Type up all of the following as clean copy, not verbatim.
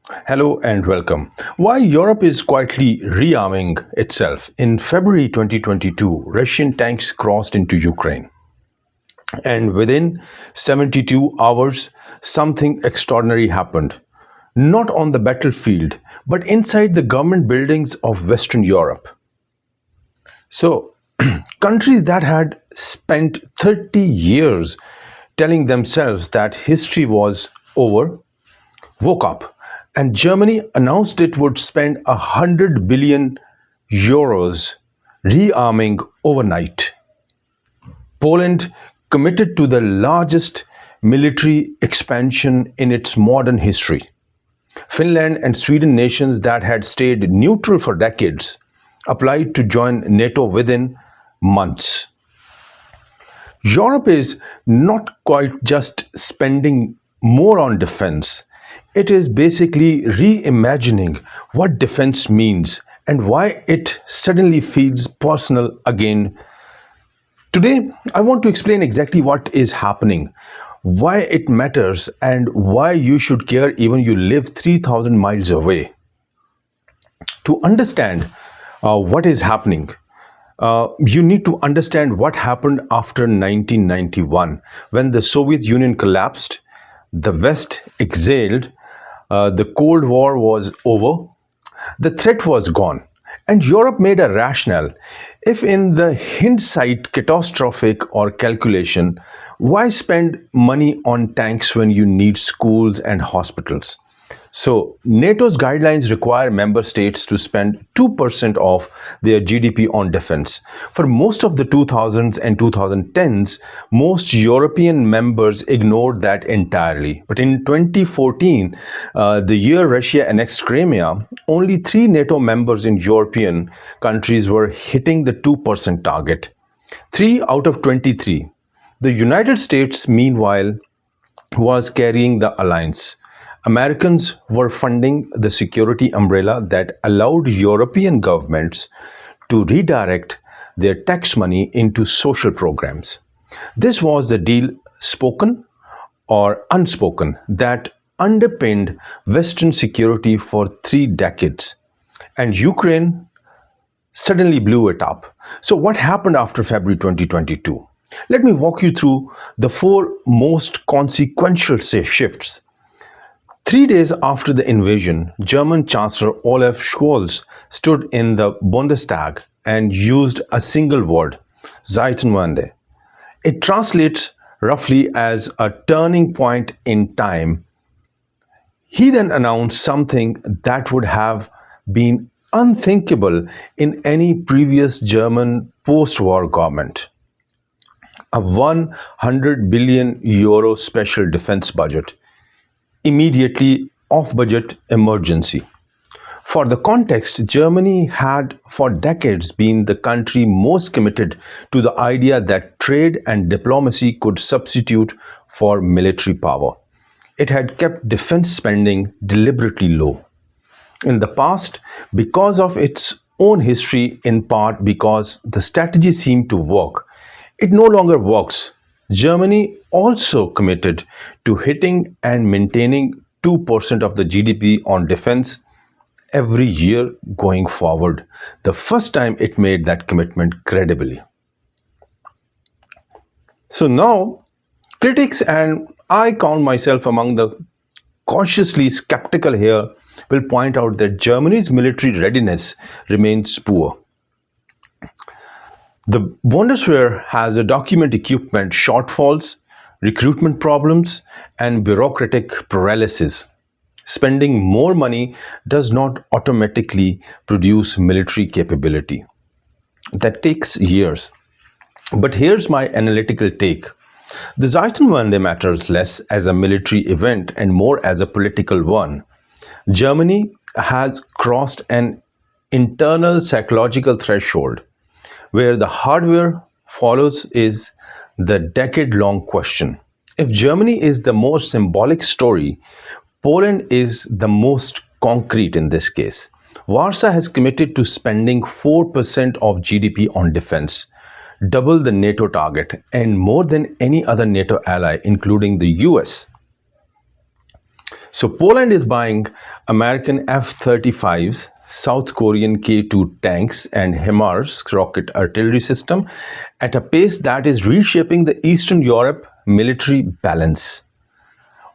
Hello and welcome. Why Europe is quietly rearming itself. In February 2022, Russian tanks crossed into Ukraine. And within 72 hours, something extraordinary happened. Not on the battlefield, but inside the government buildings of Western Europe. So, countries that had spent 30 years telling themselves that history was over woke up, and Germany announced it would spend 100 billion euros rearming overnight. Poland committed to the largest military expansion in its modern history. Finland and Sweden, nations that had stayed neutral for decades, applied to join NATO within months. Europe is not quite just spending more on defense. It is basically reimagining what defense means and why it suddenly feels personal again. Today, I want to explain exactly what is happening, why it matters, and why you should care even you live 3,000 miles away. To understand what is happening, you need to understand what happened after 1991 when the Soviet Union collapsed, the West exhaled, the Cold War was over, the threat was gone, and Europe made a rationale. If in the hindsight catastrophic or calculation, why spend money on tanks when you need schools and hospitals? So, NATO's guidelines require member states to spend 2% of their GDP on defense. For most of the 2000s and 2010s, most European members ignored that entirely. But in 2014, the year Russia annexed Crimea, only three NATO members in European countries were hitting the 2% target. 3 out of 23. The United States, meanwhile, was carrying the alliance. Americans were funding the security umbrella that allowed European governments to redirect their tax money into social programs. This was the deal, spoken or unspoken, that underpinned Western security for 3 decades. And Ukraine suddenly blew it up. So, what happened after February 2022? Let me walk you through the four most consequential shifts. 3 days after the invasion, German Chancellor Olaf Scholz stood in the Bundestag and used a single word, Zeitenwende. It translates roughly as a turning point in time. He then announced something that would have been unthinkable in any previous German post-war government: a 100 billion euro special defense budget, immediately off-budget emergency. For the context, Germany had for decades been the country most committed to the idea that trade and diplomacy could substitute for military power. It had kept defense spending deliberately low. In the past, because of its own history, in part because the strategy seemed to work, it no longer works. Germany also committed to hitting and maintaining 2% of the GDP on defense every year going forward, the first time it made that commitment credibly. So now, critics, and I count myself among the cautiously skeptical here, will point out that Germany's military readiness remains poor. The Bundeswehr has a document equipment shortfalls, recruitment problems, and bureaucratic paralysis. Spending more money does not automatically produce military capability. That takes years. But here's my analytical take. The Zeitenwende matters less as a military event and more as a political one. Germany has crossed an internal psychological threshold. Where the hardware follows is the decade-long question. If Germany is the most symbolic story, Poland is the most concrete in this case. Warsaw has committed to spending 4% of GDP on defense, double the NATO target, and more than any other NATO ally, including the US. So Poland is buying American F-35s, South Korean K-2 tanks, and HIMARS rocket artillery system at a pace that is reshaping the Eastern Europe military balance.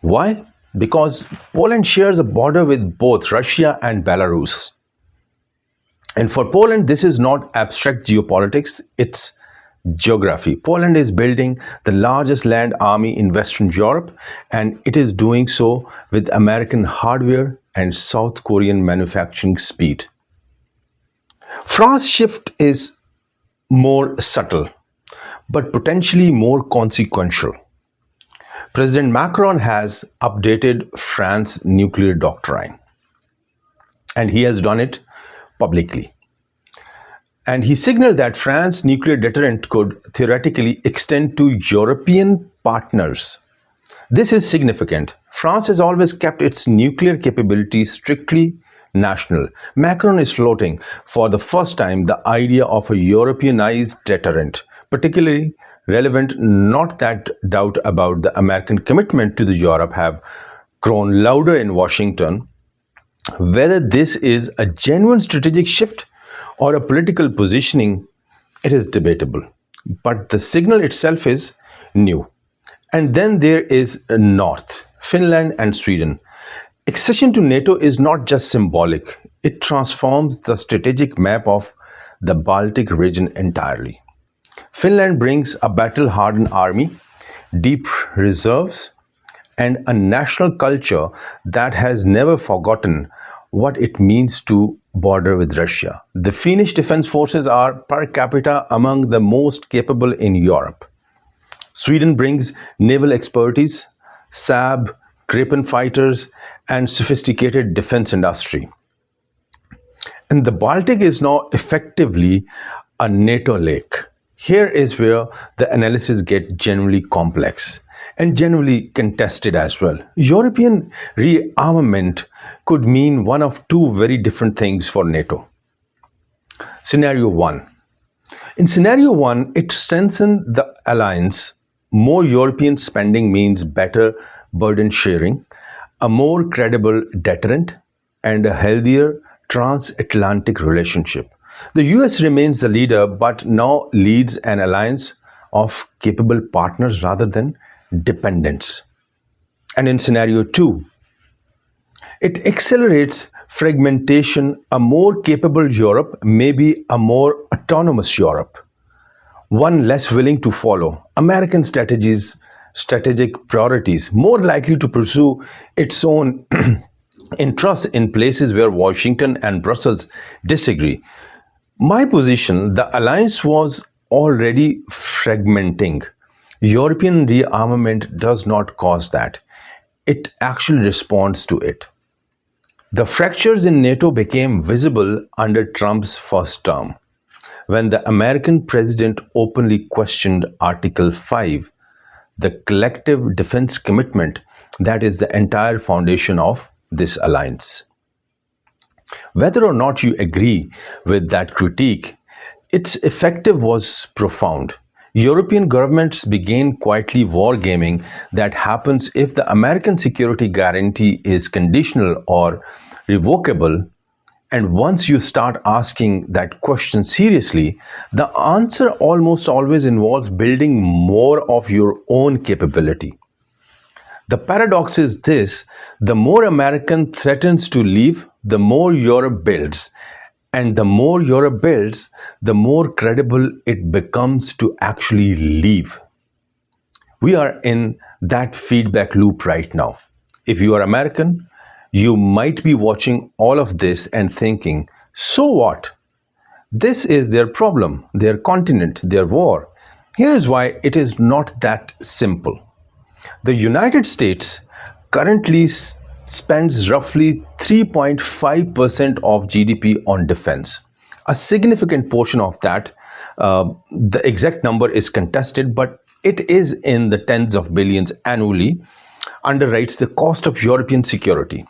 Why? Because Poland shares a border with both Russia and Belarus. And for Poland, this is not abstract geopolitics, it's geography. Poland is building the largest land army in Western Europe, and it is doing so with American hardware and South Korean manufacturing speed. France's shift is more subtle, but potentially more consequential. President Macron has updated France's nuclear doctrine, and he has done it publicly. And he signaled that France's nuclear deterrent could theoretically extend to European partners. This is significant. France has always kept its nuclear capabilities strictly national. Macron is floating for the first time the idea of a Europeanized deterrent, particularly relevant. Not that doubt about the American commitment to the Europe have grown louder in Washington. Whether this is a genuine strategic shift or a political positioning, it is debatable. But the signal itself is new. And then there is North, Finland and Sweden. Accession to NATO is not just symbolic, it transforms the strategic map of the Baltic region entirely. Finland brings a battle-hardened army, deep reserves, and a national culture that has never forgotten what it means to border with Russia. The Finnish defense forces are per capita among the most capable in Europe. Sweden brings naval expertise, SAB, Gripen fighters, and sophisticated defense industry. And the Baltic is now effectively a NATO lake. Here is where the analysis gets genuinely complex and genuinely contested as well. European rearmament could mean one of two very different things for NATO. Scenario 1. In Scenario 1, it strengthens the alliance. More European spending means better burden sharing, a more credible deterrent, and a healthier transatlantic relationship. The US remains the leader, but now leads an alliance of capable partners rather than dependents. And in Scenario 2, it accelerates fragmentation. A more capable Europe may be a more autonomous Europe, one less willing to follow American strategic priorities, more likely to pursue its own interests in places where Washington and Brussels disagree. My position, the alliance was already fragmenting. European rearmament does not cause that. It actually responds to it. The fractures in NATO became visible under Trump's first term, when the American president openly questioned Article 5, the collective defense commitment that is the entire foundation of this alliance. Whether or not you agree with that critique, its effect was profound. European governments began quietly wargaming that happens if the American security guarantee is conditional or revocable. And once you start asking that question seriously, the answer almost always involves building more of your own capability. The paradox is this: the more American threatens to leave, the more Europe builds. And the more Europe builds, the more credible it becomes to actually leave. We are in that feedback loop right now. If you are American, you might be watching all of this and thinking, so what? This is their problem, their continent, their war. Here's why it is not that simple. The United States currently spends roughly 3.5% of GDP on defense. A significant portion of that, the exact number is contested, but it is in the tens of billions annually, underwrites the cost of European security.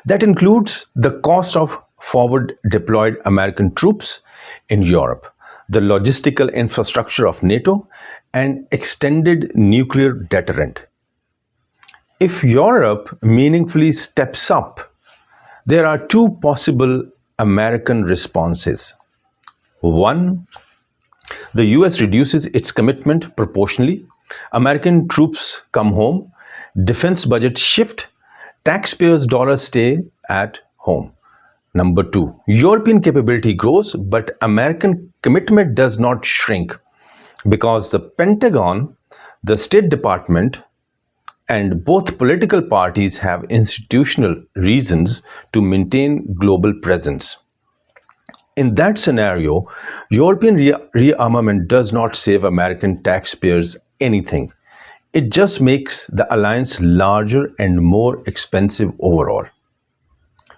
That includes the cost of forward deployed American troops in Europe, the logistical infrastructure of NATO, and extended nuclear deterrent. If Europe meaningfully steps up, there are two possible American responses. One, the US reduces its commitment proportionally. American troops come home, defense budget shift, taxpayers' dollars stay at home. Number two, European capability grows, but American commitment does not shrink because the Pentagon, the State Department, and both political parties have institutional reasons to maintain global presence. In that scenario, European rearmament does not save American taxpayers anything. It just makes the alliance larger and more expensive overall.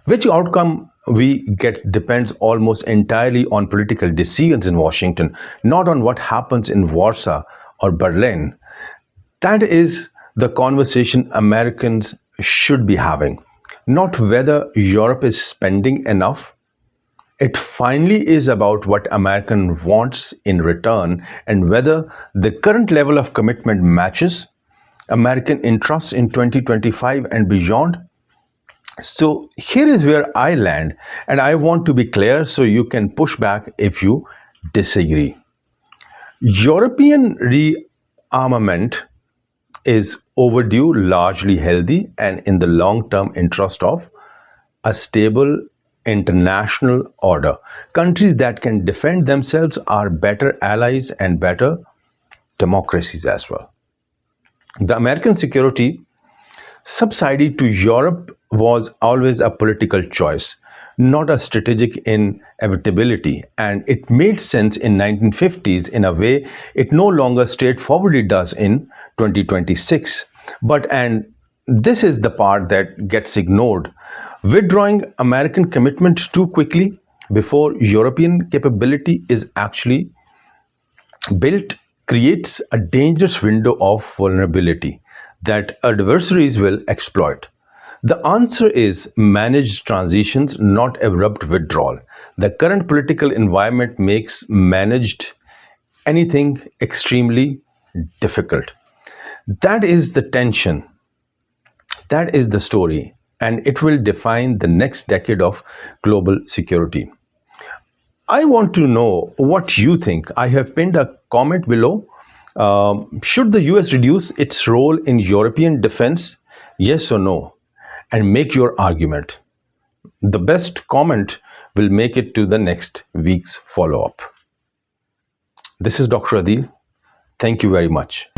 Which outcome we get depends almost entirely on political decisions in Washington, not on what happens in Warsaw or Berlin. That is the conversation Americans should be having, not whether Europe is spending enough. It finally is about what American wants in return and whether the current level of commitment matches American interests in 2025 and beyond. So here is where I land, and I want to be clear so you can push back if you disagree. European rearmament is overdue, largely healthy, and in the long-term interest of a stable international order. Countries that can defend themselves are better allies and better democracies as well. The American security subsidy to Europe was always a political choice, not a strategic inevitability, and it made sense in 1950s in a way it no longer straightforwardly does in 2026. And this is the part that gets ignored. Withdrawing American commitment too quickly before European capability is actually built creates a dangerous window of vulnerability that adversaries will exploit. The answer is managed transitions, not abrupt withdrawal. The current political environment makes managed anything extremely difficult. That is the tension. That is the story, and it will define the next decade of global security. I want to know what you think. I have pinned a comment below. Should the US reduce its role in European defense? Yes or no? And make your argument. The best comment will make it to the next week's follow-up. This is Dr. Adil. Thank you very much.